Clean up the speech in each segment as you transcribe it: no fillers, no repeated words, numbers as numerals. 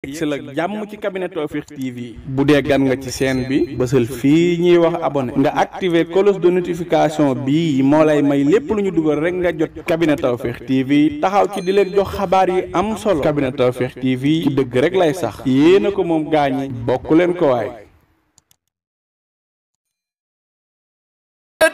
yegsil ak jàmm ci cabinet Tawfekh TV bu dee gan nga ci chaîne bi bësal fii ñuy wax abonné nga activer cloche de notification bii moo lay may lépp lu ñu dugal rek nga jot cabinet Tawfekh TV taxaw ci di leen jox xabaar yi am solo cabinet Tawfekh TV ci dëgg rek lay sax yéen a ko moom gaañi bokk leen ko waay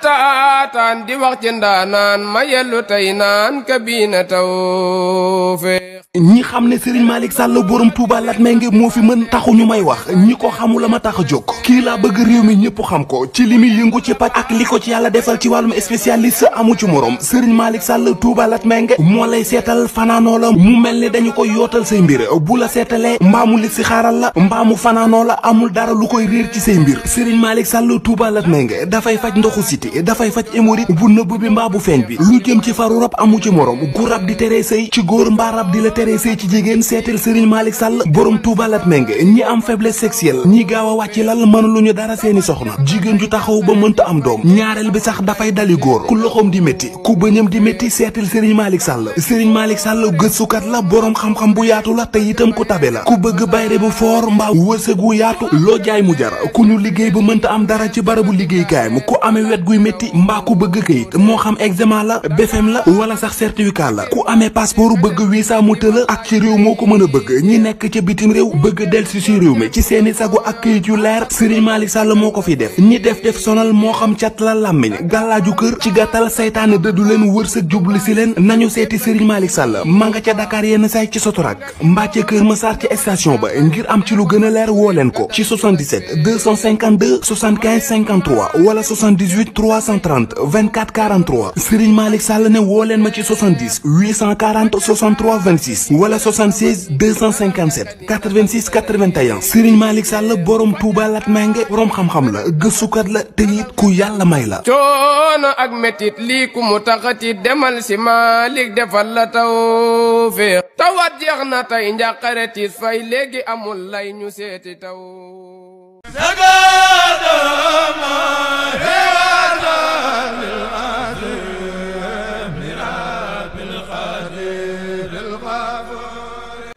taataan di wax ci ndaanaan ma yellu tey naan kabina Tawfekh ñi xam ne Serigne Malick Sall borom Touba Latmingué moo fi mën taxu ñu may wax ñi ko xamul la ma tax a jóg kii laa bëgg réew mi ñëpp xam ko ci li muy yëngu ci paj ak li ko ci yàlla defal ci wàllum spécialiste amu ci morom Serigne Malick Sall Touba Latmingué moo lay seetal fanaanoo la mu mel ni dañu koy yootal say mbir bu la seetalee mbaamu li si xaaral la mbaamu fanaanoo la amul dara lu koy réer ci say mbir Serigne Malick Sall Touba Latmingué dafay faj ndoxu siti dafay faj hémorroïde bu nëbb bi mbaa bu feeñ bi lu jëm ci faru rab amu ci morom gu rab di teree sëy ci góor mbaa rab di la teree sëy ci jigéen seetal Serigne Malick Sall borom Touba Latmingué ñi am faiblesse sexuelle ñi gaaw a wàcc lal mënuluñu dara seeni soxna jigéen ju taxaw ba mënta am doom ñaareel bi sax dafay dali góor ku loxoom di métti ku bëñam di métti seetal Serigne Malick Sall Serigne Malick Sall gëstukat la borom xam-xam bu yaatu la te itam ku tabe la ku bëgg bayre bu foor mbaa wërsëg wu yaatu loo jaay mu jar ku ñu liggéey ba mënta am dara ci barabu liggéeykaayam ku amee wet guy métti mbaa ku bëgg kayit moo xam examen la BFEM la wala sax certificat la ku amee passeport bëgg visa mu tëla ak ci réew moo ko mën a bëgg ñi nekk ca bitim réew bëgg delsi si réew mi ci seeni sago ak kayit yu leer Serigne Malick Sall moo ko fi def ñi def sonal moo xam cat la làmmiñ gàllaaju kër ci gàttal saytaane dëddu leen wërsëg jublu si leen nañu seeti Serigne Malick Sall ma nga ca Dakar yenn say ci Sotorak mbaa ca Kër Massar ci station ba ngir am ci lu gën a leer woo leen ko ci 77 252 75 53 wala 78 330 24 43 Serigne Malick Sall ne woo leen ma ci 70 840 63 26 wala 76 257 86 81 Serigne Malick Sall borom Touba Latmingué borom xam-xam la gëstukat la te it ku yàlla may la. coono ak metit lii ku mu taxati demal si Malick defal la Tawfekh tawat jeex na tey njàqare tiis fay léegi amul lay ñu seeti taw.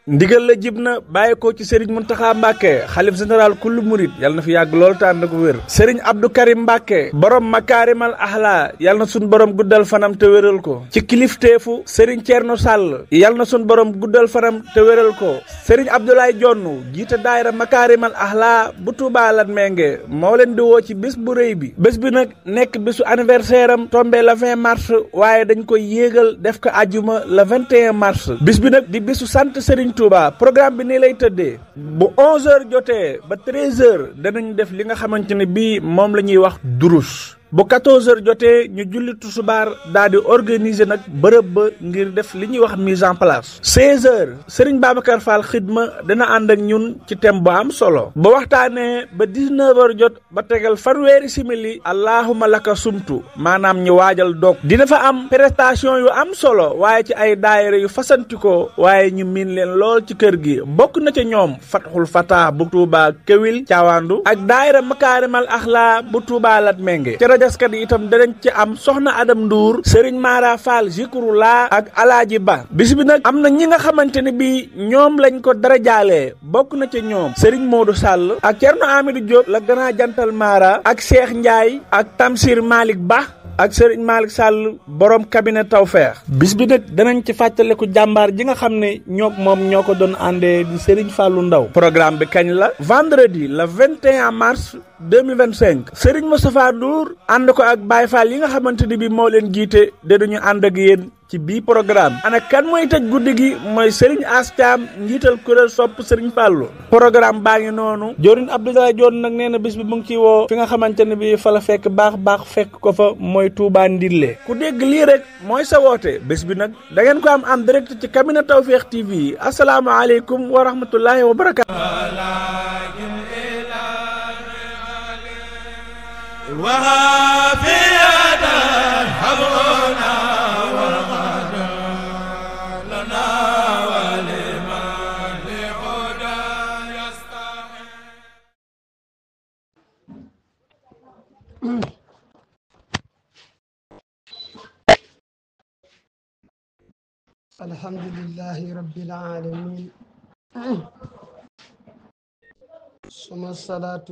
ndigal la jib na bàyyi ko ci Serigne Mountakha Mbacké xalif général kullu murid yàlla na fi yàgg lool te ànd ak wér Serigne Abdou Karim Mbacké borom makaarimal axlaa yàlla na suñ borom guddal fanam te wéral ko ci kilifteefu Serigne Thierno Sall yàlla na suñ borom guddal fanam te wéral ko Serigne Abdoulaye Jonn jiite daayira makaarimal axlaa bu Touba Latmingué moo leen di woo ci bés bu rëy bi bés bi nag nekk bésu anniversaire am tombé le 20 mars waaye dañ koy yéegal def ko àjjuma le 21 mars bis bi nag di bésu sant Serigne Touba programme bi nii lay tëddee bu 11h jotee ba 13h danañ def li nga xamante ne bii moom la ñuy wax durus bu 14h jotee ñu julli tusubaar daal di organiser nag bërëb ba ngir def li ñuy wax mise en place 16h Serigne Babacar Fall xidma dana ànd ak ñun ci thème bu am solo ba waxtaanee ba 19h jot ba tegal fanweeri simili allahuma laka sumtu maanaam ñu waajal dog dina fa am prestation yu am solo waaye ci ay daayira yu fasantikoo waaye ñu miin leen lool ci kër gi bokk na ca ñoom Fatxul Fatah bu Touba Kewil Caawandu ak daayira makaarimal axlaa bu Touba Latmingué jaskat yi itam danañ ci am soxna Adam Ndour Serigne Mara Fall Zikrullah ak Alaaji Ba bis bi nag am na ñi nga xamante ne bii ñoom lañ ko dara jaalee bokk na ca ñoom Serigne Modou Sall ak Thierno Amidou Diop la grand jantal Mara ak Cheikh Ndiaye ak Tamsir Malick Ba ak Serigne Malick Sall borom cabinet Tawfekh bis bi nag danañ ci fàttaliku jàmbaar ji nga xam ne moom ñoo ko doon àndee di Serigne Fallou Ndaw programme bi kañ la vendredi le 21 mars 2025 Serigne Moustapha Ndour ànd ko ak Baye Fall yi nga xamante ni bi moo leen jiite dinañu ànd ak yéen ci bii programme ana kan mooy tëj guddi gi mooy Serigne Astiam njiital kuréel sopp Serigne Fallou programme baa ngi noonu Jorin Abdoulaye Dione nag nee na bis bi mu ngi ciy woo fi nga xamante ne bi fa la fekk baax fekk ko fa mooy Touba Ndille ku dégg lii rek mooy sa woote bés bi nag da ngeen ko am en direct ci cabinet Tawfekh TV asalaamaaleykum wa rahmatullahi wa barakaatu alhamdulillahi rabbil alamin ثم الصلاة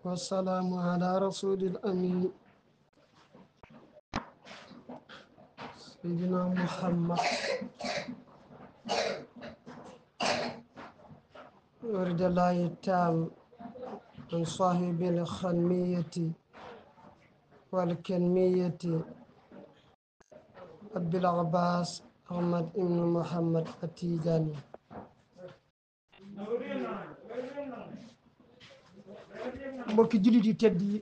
والسلام على رسول الأمين سيدنا محمد ورد الله التام عن صاحب الخنمية والكنمية أبي العباس أحمد بن محمد التيجاني mbokki jullit yi tedd yi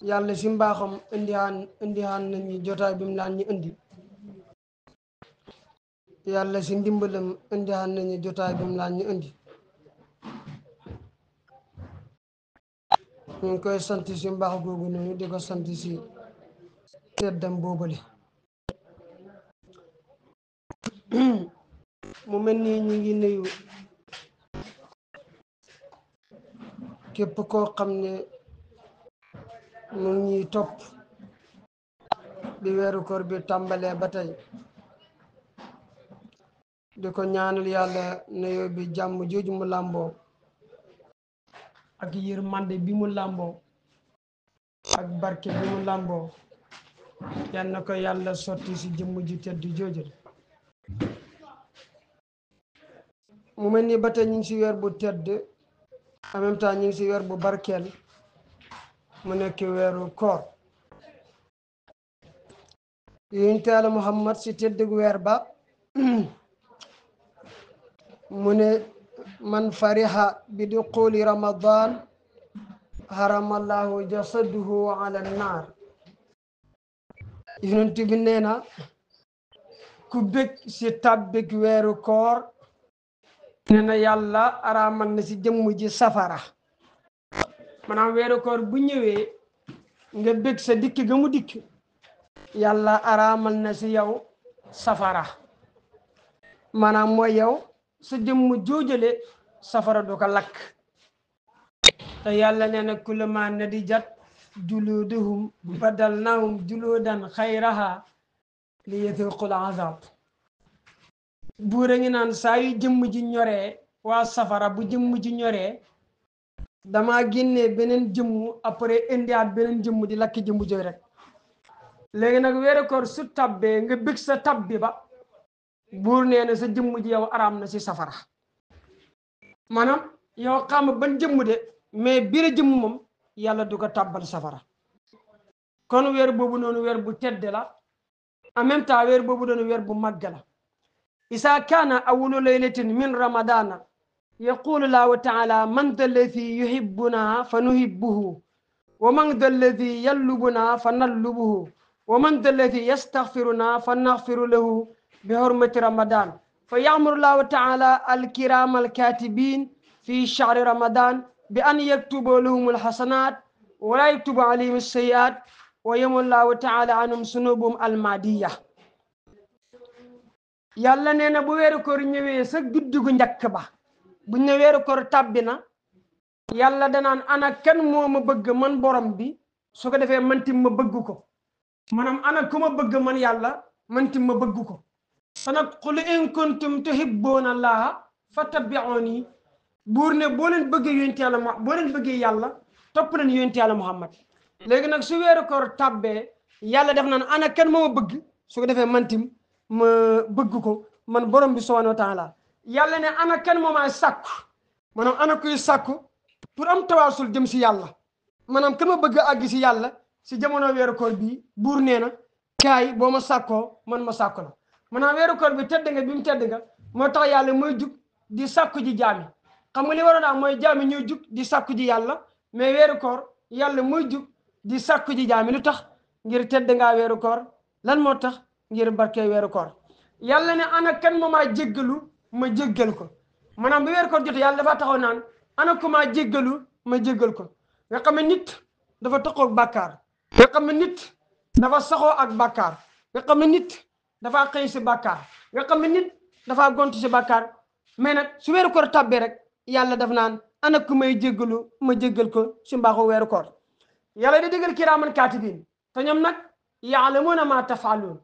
yàlla si mbaaxam indihaan nañu jotaay bi mu laan ñu indi yàlla si ndimbalam indihaan nañu jotaay bi mu laan ñu indi ñu ngi koy sant si mbaax googu noonu di ko sant si teddam boobale mu mel ni ñu ngi nuyu képp koo xam ne mu ngi ñuy topp bi weeru koor bi tàmbalee ba tey di ko ñaanal yàlla nuyoo bi jàmm jooju mu làmboo ak yërmande bi mu làmboo ak barke bi mu làmboo yal na ko yàlla sotti si jëmm ju tedd jooju mu mel ni ba tey ñu ngi si weer bu tedd en même temps ñu ngi si weer bu barkeel mu nekk weeru koor yonent Yàlla Muhammad si tëddug weer ba mu ne man fariha bi duxuli ramadan haramallahu jasaduhu ala naar yonent bi nee na ku bég si tabbig weeru koor nee na yàlla araamal na si jëmm ji safara maanaam weeru koor bu ñëwee nga bég sa dikk ga mu dikk yàlla araamal na si yow safara maanaam mooy yow sa jëmm joojale safara du ko lakk te yàlla nee na kullama nadijat juluduhum badalnahum juludan xayraha li yathiqul azab buura ngi naan saa yu jëmm ji ñoree waa safara bu jëmm ji ñoree dama génnee beneen jëmm après indiaat beneen jëmm di lakk jëmm jooy rek léegi nag weeru koor su tabbee nga bëgg sa tabbi ba buur nee na sa jëmm ji yow araam na si safara maanaam yow xam ban jëmm de mais biir jëmm moom yàlla du ko tabbal safara kon weer boobu noonu weer bu tedd la en même temps weer boobu noonu weer bu màgg la isa kaana awwalu laylatin min ramadana yaqulu llahu taala man da alladi yuhibbuna fa nuhibbuhu wa man da alladi yallubuna fa nallubuhu wa man da alladi yastaghfiruna fa naghfiru lahu bi hurmati ramadan fa ya'muru llahu taala alkirama alkatibin fi shahri ramadan bi an yaktubu lahum alhasanat wa la yaktubu alayhim alsayiat wa yamhu llahu taala anhum sunubum almadiya yàlla nee na bu weeru koor ñëwee sa guddi gu njëkk ba bu ñu ne weeru koor tàbbi na yàlla danaan ana kan moo ma bëgg man borom bi su ko defee mantim ma bëgg ko maanaam ana ku ma bëgg man yàlla mantim ma bëgg ko te nag qul in kuntum tuhibbuuna allaha fattabi'uuni buur ne boo leen bëggee yonent yàlla boo leen bëggee yàlla topp leen yonent yàlla Muhammad léegi nag su weeru koor tàbbee yàlla def naan ana kan moo ma bëgg su ko defee mantim ma bëgg ko man borom bi subhanahu wa taala yàlla ne ana kan moo may sàkku maanaam ana kuy sàkku pour am tawaasul jëm si yàlla maanaam kan ma bëgg a àgg si yàlla si jamono weeru koor bii buur nee na kaay boo ma sàkkoo man ma sàkku la maanaam weeru koor bi tedd nga bi mu tedd nga moo tax yàlla mooy jug di sàkku ji jaami xam nga li waroon am mooy jaami ñooy jug di sàkku ji yàlla mais weeru koor yàlla mooy jug di sàkku ji jaami lu tax ngir tedd ngaa weeru koor lan moo tax ngir barke weeru koor yàlla ne ana kan moo maa jéggalu ma jéggal ko maanaam bi weeru koor jotee yàlla dafa taxaw naan ana ku maa jéggalu ma jéggal ko nga xam ne nit dafa taxaw ak bàkkaar nga xam ne nit dafa saxoo ak bàkkaar nga xam ne nit dafa xëy si bàkkaar nga xam ne nit dafa gont si bàkkaar mais nag su weeru koor tabbee rek yàlla daf naan ana ku may jéggalu ma jéggal ko si mbaaxu weeru koor yàlla di digal kiraaman kaatibiin te ñoom nag yaalamuuna maa tafaaluun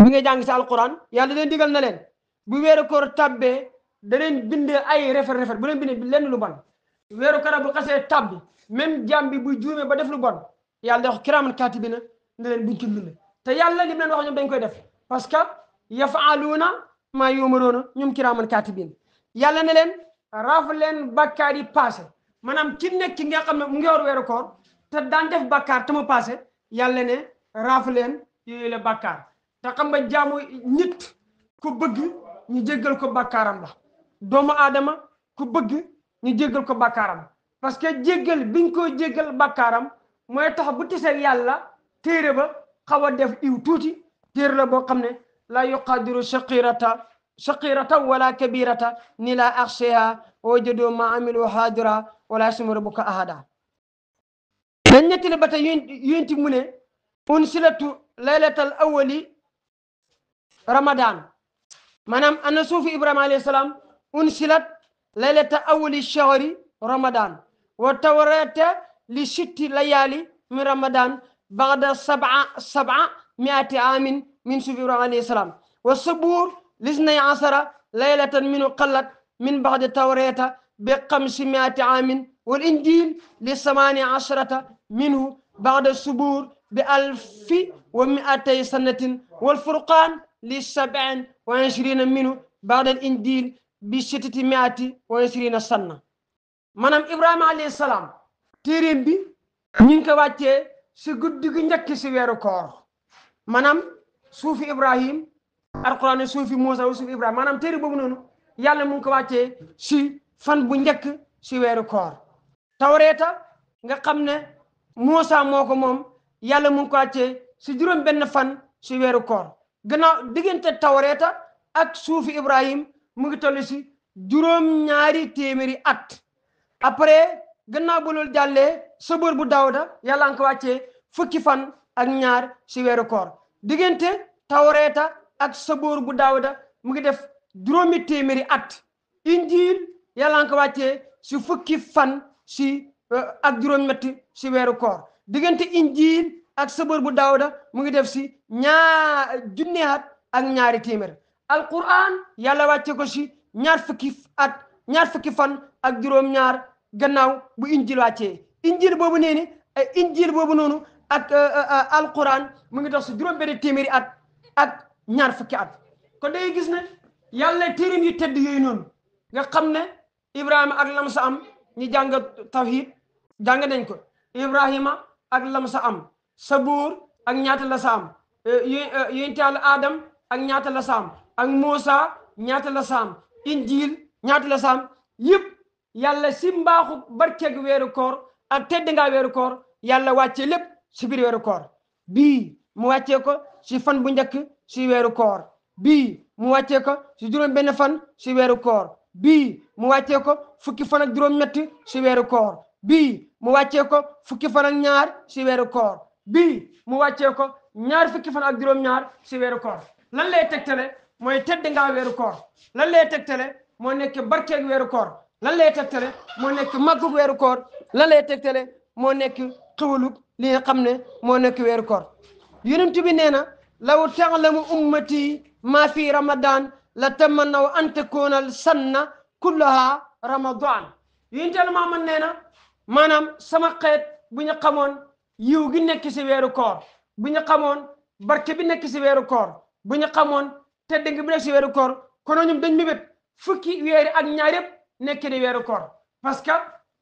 bi nga jàng si alquran yàlla leen digal na leen bu weeru koor tabbee da leen bindee ay rafet bu leen bindee lenn lu bon weeru koor bu xasee tàbbi même jaam bi buy juumee ba def lu bon yàlla day wax kiraaman kaatibiina ne leen buñ ci bind te yàlla li mu leen wax ñoom dañ koy def parce que yafaaluuna maa yu'maruuna ñoom kiraaman kaatibiin yàlla ne leen raaf leen bàkkaar yi passé maanaam ci nekk nga xam ne mu ngi war weeru koor te daan def bàkkaar te mu passé yàlla ne raaf leen yooyu la bàkkaar te xam nga jaamu nit ku bëgg ñu jéggal ko bàkkaaram la doomu aadama ku bëgg ñu jéggal ko bàkkaaram parce que jéggal biñ ko jéggal bàkkaaram mooy tax bu tiseeg yàlla téere ba xaw a def iw tuuti téere la boo xam ne la yuqadiru shaqirata wala kabirata ni la axsheha wajadu ma amilu haadira wala yasmu rabbuka ahada dañ ñettali ba tey yénti mu ne unsilatu laylatal awali ramadan maanaam ana suufi ibrahima alayhi salaam unsilat laylata awali shahri ramadan wa tawrata li sitti layali min ramadan بعد سبع مئة عام من سوف إبراهيم عليه السلام والصبور لاثني عشر ليلة منه قلت من بعد التوراة ب500 عام والإنجيل لثمانية عشرة منه بعد الصبور ب1200 سنة والفرقان ل27 منه بعد الإنجيل ب620 سنة منام إبراهيم عليه السلام تيرين بي نينكا واتي si guddi gi njëkk si weeru koor maanaam suufi Ibrahim alquran suufi Moussa suufi Ibrahim maanaam téere boobu noonu yàlla mu ngi ko wàccee si fan bu njëkk si weeru koor tawreeta nga xam ne Moussa moo ko moom yàlla mu ngi ko wàccee si juróom benn fan si weeru koor gannaaw diggante tawreeta ak suufi Ibrahim mu ngi toll si juróom-ñaari téeméeri at après gannaaw bu loolu jàllee sabóor bu Daawuda yàlla nga ko wàccee fukki fan ak ñaar si weeru koor diggante tawreeta ak sabóor bu Daawuda mu ngi def juróomi téeméeri at injiil yàlla nga ko wàccee si fukki fan si ak juróom-ñetti si weeru koor diggante injiil ak sabóor bu Daawuda mu ngi def si junni at ak ñaari téeméer alquran yàlla wàcce ko si ñaar fukki fan ak juróom-ñaar gannaaw bu injil wàccee injil boobu noonu ak alquran mu ngi dox si juróom benn téeméeri at ak ñaar fukki at kon day gis ne yàlla téerim yu tedd yooyu noonu nga xam ne ibrahima ak lam sa am ñi jàng tawhid jàng nañ ko ibrahima ak lam sa am sabuur ak ñaata la sa am yonent Yàlla adam ak ñaata la sa am ak Muusa ñaata la sa am injil ñaata la sa am yëpp yàlla si mbaaxu barkeeg weeru koor ak tedd ngaa weeru koor yàlla wàccee lépp si biir weeru koor bii mu wàccee ko si fan bu njëkk si weeru koor bii mu wàccee ko si juróom benn fan si weeru koor bii mu wàccee ko fukki fan ak juróom-ñett si weeru koor bii mu wàccee ko fukki fan ak ñaar si weeru koor bii mu wàccee ko ñaar fukki fan ak juróom-ñaar si weeru koor lan lay tegtale mooy tedd ngaa weeru koor lan lay tegtale moo nekk barkeeg weeru koor lan lay tegtale moo nekk màggug weeru koor lan lay tegtale moo nekk xewalug li nga xam ne moo nekk weeru koor yonent bi nee na law ta'lamu ummati ma fi ramadan la tamannaw an takuna sanna kullaha ramadan yonent Yàlla Muhammad nee na maanaam sama xeet bu ñu xamoon yiw gi nekk si weeru koor bu ñu xamoon barke bi nekk si weeru koor bu ñu xamoon tedd gi bi nekk si weeru koor kono ñoom dañ mébét fukki weeri ak ñaar yëpp nekk di weeru koor parce que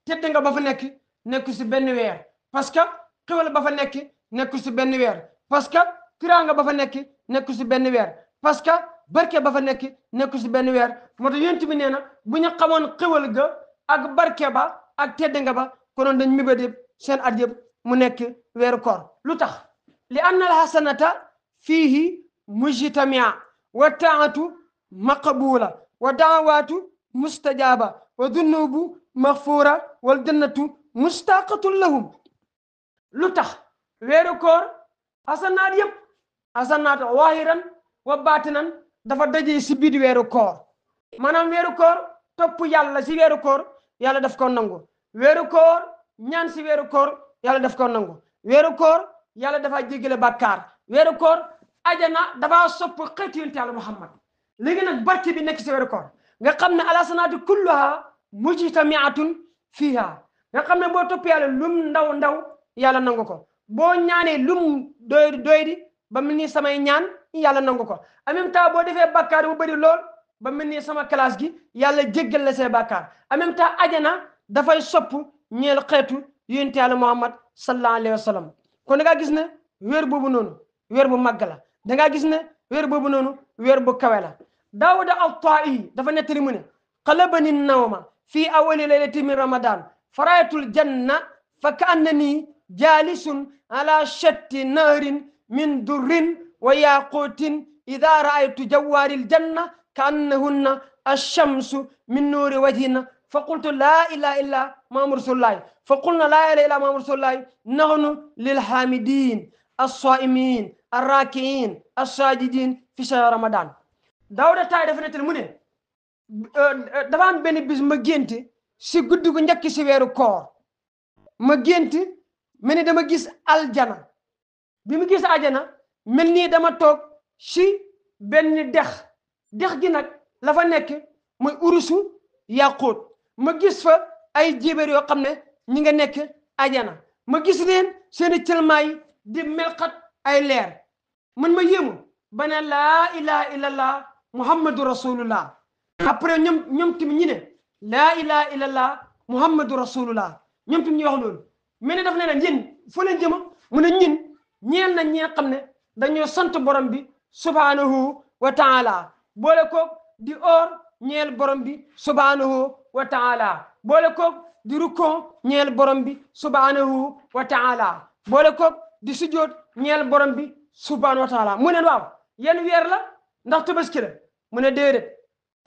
tedd nga ba fa nekk si benn weer parce que xewal ba fa nekk si benn weer parce que tiraanga ba fa nekk si benn weer parce que barke ba fa nekk si benn weer moo tax yonent bi nee na bu ñu xamoon xewal ga ak barke ba ak tedd nga ba konoon dañ mébét yëpp seen at yëpp mu nekk weeru koor lu tax li anna al hasanata fiihi mujtamia wa taatu maqbula wa daawatu mustajaba wa dunubu maghfura wal jannatu mustaqatun lahum lu tax weeru koor asanaat yëpp asanaat waahiran wa baatinan dafa dajee si biir weeru koor maanaam weeru koor topp yàlla si weeru koor yàlla daf ko nangu weeru koor ñaan si weeru koor yàlla daf ko nangu weeru koor yàlla dafa jéggale bàkkaar weeru koor ajana dafa sopp xeetu yonent Yàlla Muhammad léegi nag barke bi nekk si weeru koor nga xam ne alasanaatu kulluha mujtamiatun fiha nga xam ne boo topp yàlla lum ndaw ndaw yàlla nangu ko boo ñaanee lum doy di ba mel ni samay ñaan yàlla nangu ko en même temps boo defee bàkkaar bu bëri lool ba mel ni sama classe gi yàlla jéggal la see bàkkaar en même temps ajana dafay sopp ñeel xeetu yonent yàlla Muhammad sallallahu alayhi wa sallam kon da ngaa gis ne weer boobu noonu weer bu màgg la da ngaa gis ne weer boobu noonu weer bu kawe la Daawuda at-Taa'i dafa nettali mu ne qalabani nawma fi awwali laylati min ramadan faraayatul janna fa kaannani jaalisun ala shatti nahrin min durrin wa yaquutin ida raaytu jawaari aljanna kaannahunna alchamsu min nuuri wajhina fa qultu laa ilaha illa muhammadu rasulullahi fa qulna laa ilaha illa muhammadu rasulullahi nahnu lilhamidin alsaimin arrakiin alsajidin fi shahri ramadan Daawuda Taay dafa nettali mu ne dafa am benn bis ma gént si guddi gu njëkk si weeru koor ma gént mel ni dama gis aljana bi mu gis aljana mel nii dama toog si benn dex gi nag la fa nekk muy urusu yàquut ma gis fa ay jéebéer yoo xam ne ñi nga nekk aljana ma gis leen seeni cëlmaay di melxat ay leer man ma yéemu ba ne laa ilaha illallah muhammadu rasulullah après ñoom tamit ñi ne laa ilaha illallah muhammadu rasulullah ñoom tamit ñu wax loolu mel ne daf ne leen yéen foo leen jëma mu ne ñin ñeel na ñi nga xam ne dañoo sant borom bi subhanahu wa taala boole koog di or ñeel borom bi subhanahu wa taala boole koog di rukkoo ñeel borom bi subhanahu wa taala boole koog di sujjoot ñeel borom bi subhanahu wa taala mu ne waaw yenn weer la ndax tabaski la mu ne déedéet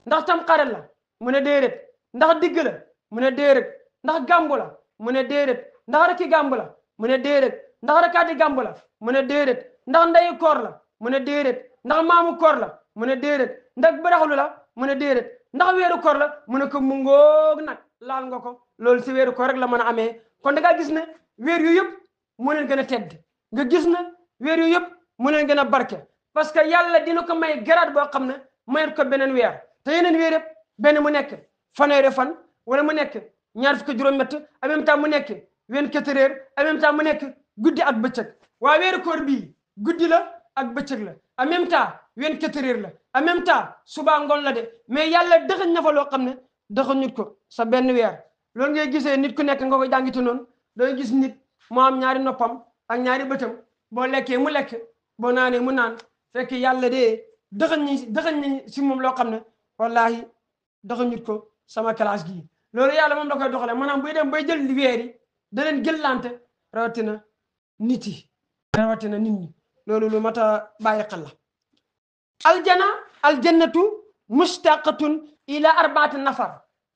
ndax tamxarit la mu ne déedéet ndax digg la mu ne déedéet ndax gàmbu la mu ne déedéet ndax rakki gàmbu la mu ne déedéet ndax rakkaati gàmbu la mu ne déedéet ndax ndeyu koor la mu ne déedéet ndax maamu koor la mu ne déedéet ndax baraxlu la mu ne déedéet ndax weeru koor la mu ne ko mu ngoog nag laal nga ko loolu si weeru koor rek la mën a amee kon da ngaa gis ne weer yu yëpp mu leen gën a tedd nga gis ne weer yu yëpp mu leen gën a barke parce que yàlla dina ko may garaat boo xam ne mayut ko beneen weer te yeneen weer yëpp benn mu nekk fanweeri fan wala mu nekk ñaar fukki juróom-ñett en même temps mu nekk 24 heures en même temps mu nekk guddi ak bëccëg waa weeru koor bii guddi la ak bëccëg la en même temps 24 heures la en même temps suba ngoon la de mais yàlla dëxañ na fa loo xam ne dëxañut ko sa benn weer loolu ngay gisee nit ku nekk nga koy jàngite noonu dooy gis nit moo am ñaari noppam ak ñaari bëtam boo lekkee mu lekk boo naanee mu naan fekk yàlla de dëxañ ñi si moom loo xam ne wallahi dëxañut ko sama classe gii loolu yàlla moom da koy doxale maanaam buy dem bay jël weer yi da leen jëllante rawatina nit ñi loolu lu mat a bàyyi xel la aljannatu mustaqatun ila arbaati nafar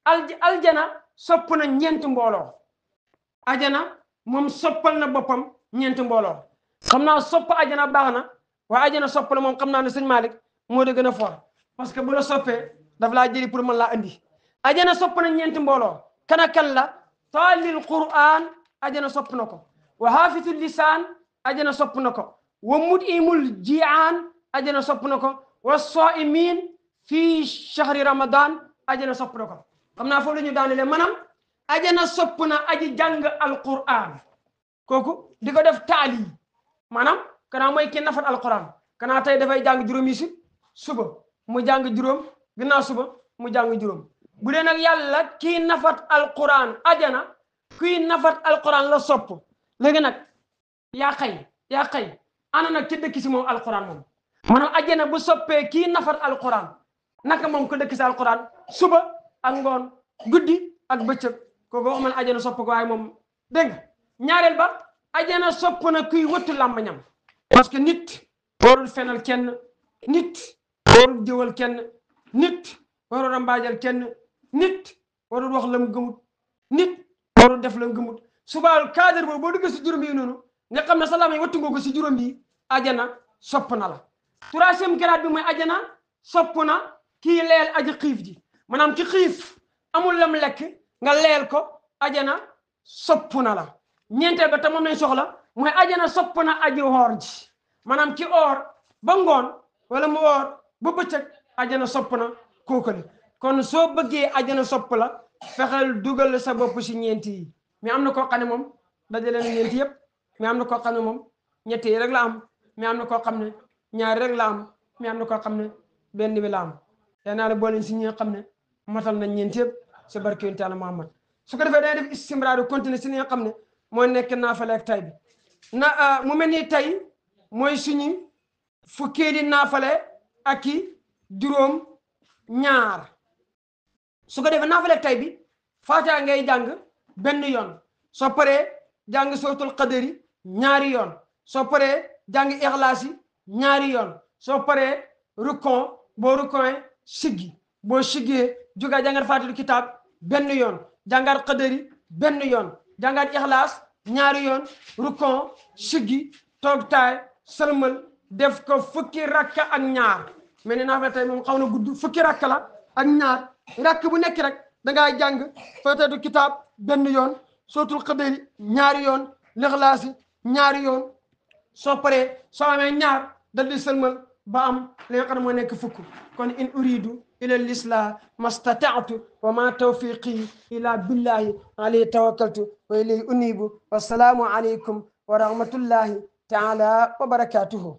aljana sopp na ñeenti mbooloo ajana moom soppal na boppam ñeenti mbooloo xam naa sopp ajana baax na waaye ajana sopp la moom xam naa ne sëñ Malick moo de gën a fort parce que bu la soppee daf laa jëli pour mën laa andi ajana sopp na ñeenti mbooloo kana kan la taalil quran ajana sopp na ko wa hafitul lisaan ajana sopp na ko wa mudimul jiaan ajana sopp na ko wa saimin fi shahri ramadan ajana sopp na ko xam naa foofu la ñu daanele maanaam ajana sopp na aji jàng alquran kooku di ko def taali maanaam kanaa mooy ki nafat alquran kanaa tey dafay jàng juróom yi si suba mu jàng juróom ginnaaw suba mu jàng juróom bu dee nag yàlla kii nafat alquran ajana kuy nafat alquran la sopp léegi nag yaa xëy ana nag ci dëkk si moom alquran moom maanaam ajana bu soppee kii nafat alquran naka moom ko dëkk si alquran suba ak ngoon guddi ak bëccëg kooku wax man ajana sopp ko waaye moom dégg nga ñaareel ba ajana sopp na kuy wëttu làmbañam parce que nit warul fenal kenn nit warul jëwal kenn nit warul rambaajal kenn nit warul wax la mu gëmut nit warul def la mu gëmut subaal cadre boobu boo duggee si juróom yi noonu nga xam ne sa làmbañ wattu nga ko si juróom yi ajana sopp na la troisième grade bi mooy ajana sopp na kii leel aji xiif ji maanaam ki xiif amul lam lekk nga leel ko ajana sopp na la ñeenteel ba tam moom lañ soxla mooy ajana sopp na aji woor ji maanaam ki oor ba ngoon wala mu oor ba bëccëg ajana sopp na kookale kon soo bëggee àjjana sopp la fexeel dugal sa bopp si ñeenti yi mais am na koo xam ne moom dajale na ñeenti yëpp mais am na koo xam ne moom ñetti yi rek la am mais am na koo xam ne ñaari rek la am mais am na koo xam ne benn bi la am yaa naa la boole si ñi nga xam ne matal na ñeenti yëpp si barke yonent Yàlla Muhammad su ko defee day def istimraar continuer si li nga xam ne mooy nekk naafale ak tay bi mu mel ni tey mooy suñu fukkeeli naafale ak i juróom ñaar su ko defee naafale ak tay bi Faatiha ngay jàng benn yoon soo paree jàng suratul qadari ñaari yoon soo paree jàng ixlaas yi ñaari yoon soo paree rukon boo rukoné siggi boo siggee jógaa jàngat Faatihatul kitaab benn yoon jàngat qadari benn yoon jàngat ixlaas ñaari yoon rukon siggi toog taay sëlmal def ko fukki rakka ak ñaar mais ni naafale tey moom xaw na gudd fukki rakka la ak ñaar rakk bu nekk rek dangaa jàng Faatihatul kitaab benn yoon suratul qadari ñaari yoon lixlaas ñaari yoon soo paree soo amee ñaar dal di sëlmal ba am li nga xam ne moo nekk fukk kon in uridu ila lislah mastata'tu wa ma tawfiqi ila billahi alayhi tawakkaltu wa ilayhi unibu wassalaamu alaykum wa rahmatullahi taala wa barakatuhu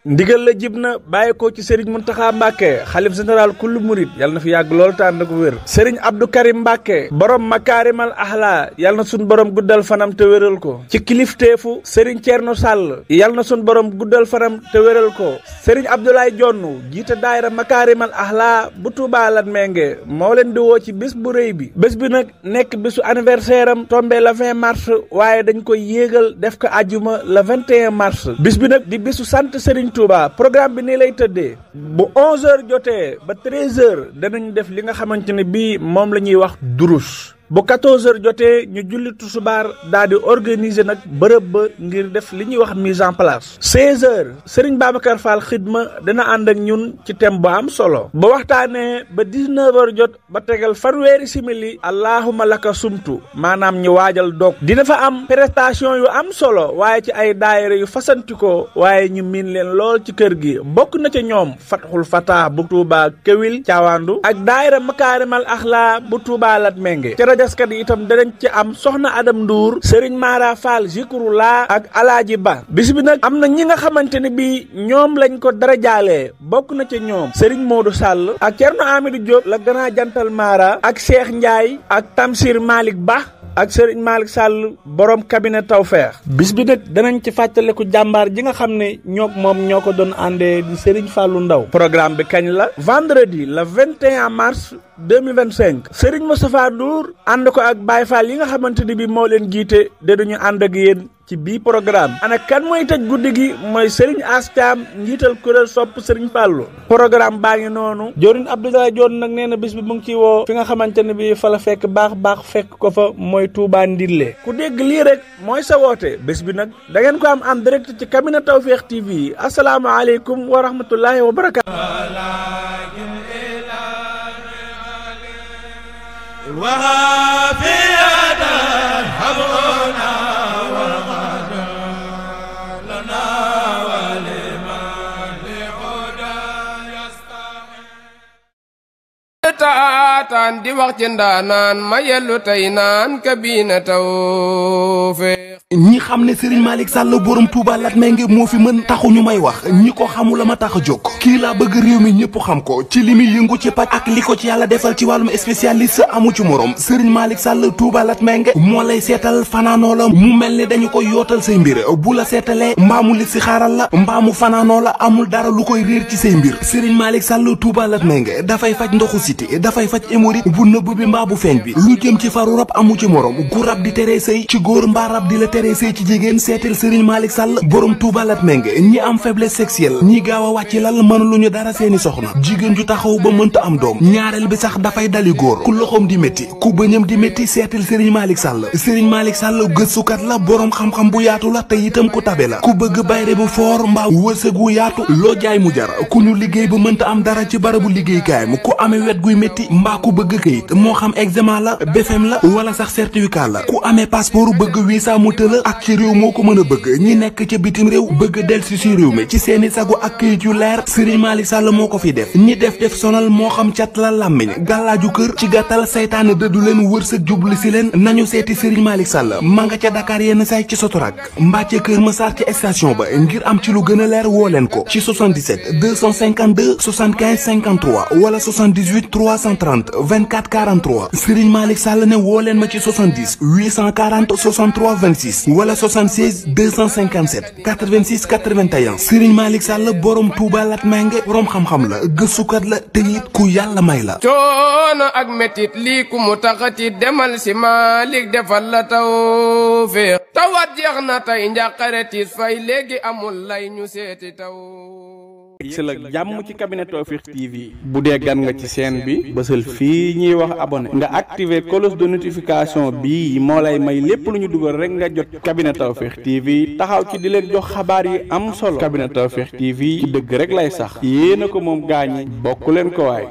ndigal la jib na bàyyi ko ci Serigne Mountakha Mbacké xalif général kullu murid yàlla na fi yàgg lool te ànd ak wér Serigne Abdou Karim Mbacké borom makaarimal ahla yàlla na sun borom guddal fanam te wéral ko ci kilifteefu Serigne Thierno Sall yàlla na sun borom guddal fanam te wéral ko Serigne Abdoulaye Jonn jiite daayira makaarimal ahla bu Touba Latmingué moo leen di woo ci bés bu rëy bi bés bi nag nekk bésu anniversaire am tombé le 20 mars waaye dañ koy yéegal def ko àjjuma le 21 mars bis bi nag di bésu sant Serigne Touba programme bi nii lay tëddee bu 11h jotee ba 13h danañ def li nga xamante ne bii moom la ñuy wax durus bu 14h jotee ñu julli tusubaar daal di organiser nag bërëb ba ngir def li ñuy wax mise en place. 16h Serigne Babacar Fall xidma dina ànd ak ñun ci thème bu am solo ba waxtaanee ba 19h jot ba tegal fanweeri simili allahumma laka sumtu maanaam ñu waajal dog dina fa am prestation yu am solo waaye ci ay daayira yu fasantikoo waaye ñu miin leen lool ci kër gi bokk na ca ñoom Fatxul Fatah bu Touba Kewil Caawandu ak daayira Makaarimal Axlaa bu Touba Latmengue ca rajaskat yi itam danañ ci am soxna Adam Ndour Serigne Mara Fall Zikrullah ak Alaaji Ba bis bi nag am na ñi nga xamante ne bi ñoom lañ ko dara jaalee bokk na ca ñoom Serigne Modou Sall ak Cerno Amidou Diop la gënaa jantal Mara ak Cheikh Ndiaye ak Tamsir Malick Ba ak Serigne Malick Sall borom cabinet Tawfekh bis bi nag danañ ci fàttaliku jàmbaar ji nga xam ne moom ñoo ko doon àndee di Serigne Fallou Ndaw programme bi kañ la vendredi le 21 mars 2025 Serigne Moustapha Ndour ànd ko ak Baye Fall yi nga xamante ni bi moo leen jiite de duñu ànd ak yéen ci bii programme ana kan mooy tëj guddi gi mooy Serigne Astiam njiital kuréel sopp Serigne Fallou programme baa ngi noonu Joorin Abdoulaye Joon nag nee na bis bi mu ngi ciy woo fi nga xamante ne bi fa la fekk baax fekk ko fa mooy Touba Ndille ku dégg lii rek mooy sa woote bés bi nag da ngeen ko am en direct ci cabinet Tawfekh TV asalaamaaleykum wa rahmatullahi wa barakaatu taataan di wax ci ndaanaan ma yellu tey naan Kabine Tawfekh ñi xam ne Serigne Malick Sall borom Touba Latmengue moo fi mën taxu ñu may wax ñi ko xamula ma tax a jóg kii laa bëgg réew mi ñëpp xam ko ci li muy yëngu ci paj ak li ko ci yàlla defal ci wàllum spécialiste amu ci morom Serigne Malick Sall Touba Latmengue moo lay seetal fanaanoo la mu mel ni dañu koy yootal say mbir bu la seetalee mbaamu li si xaaral la mbaamu fanaanoo la amul dara lu koy réer ci say mbir Serigne Malick Sall Touba Latmengue dafay faj ndoxu siti dafay faj hémorroïde bu nëbb bi mbaa bu feeñ bi lu jëm ci faru rab amu ci morom gu rab di teree sëy ci góor mbaa rab di la teree sëy ci jigéen seetal Serigne Malick Sall borom Touba Latmengue ñi am faiblesse sexuelle ñi gaaw a wàcc lal mënuluñu dara seeni soxna jigéen ju taxaw ba mënta am doom ñaareel bi sax dafay dali góor ku loxoom di métti ku bëñam di métti seetal Serigne Malick Sall Serigne Malick Sall gëstukat la borom xam-xam bu yaatu la te itam ku tabe la ku bëgg bayre bu foor mbaa wërsëg wu yaatu loo jaay mu jar ku ñu liggéey ba mënta am dara ci barabu liggéeykaayam ku amee wet guy métti mbaa ku bëgg këyit moo xam examen la BFEM la wala sax certificat la ku amee passeport bëgg visa mu tëla ak ci réew moo ko mën a bëgg ñi nekk ca bitim réew bëgg delsi si réew mi ci seeni sagu ak këyit yu leer Serigne Malick Sall moo ko fi def ñi def sonal moo xam cat la làmmiñ gàllaaju kër ci gàttal saytaane dëddu leen wërsëg jubli si leen nañu seeti Serigne Malick Sall ma nga ca Dakar yenn say ci Sotorak mbaa ca Kër Massar ci station ba ngir am ci lu gën a leer woo leen ko ci 77 252 75 53 wala 78 330 24 43 Serigne Malick Sall ne woo leen ma ci 70 840 63 26 wala 76 257 86 81 Serigne Malick Sall borom Touba Latmengue borom xam-xam la gëstukat la te it ku yàlla may la. coono ak metit lii ku mu taxati demal si Malick defal la Tawfekh tawat jeex na tey njàqare tiis fay léegi amul lay ñu seeti taw. si la jàmm ci cabinet Tawfekh TV bu dee gan nga ci chaîne bi bësal fii ñuy wax abonné nga activer cloche de notification bi moo lay may lépp lu ñu dugal rek nga jot cabinet Tawfekh TV taxaw ci di leen jox xabaar yi am solo cabinet Tawfekh TV ci dëgg rek lay sax yéena ko moom gaañi bokk leen ko waay.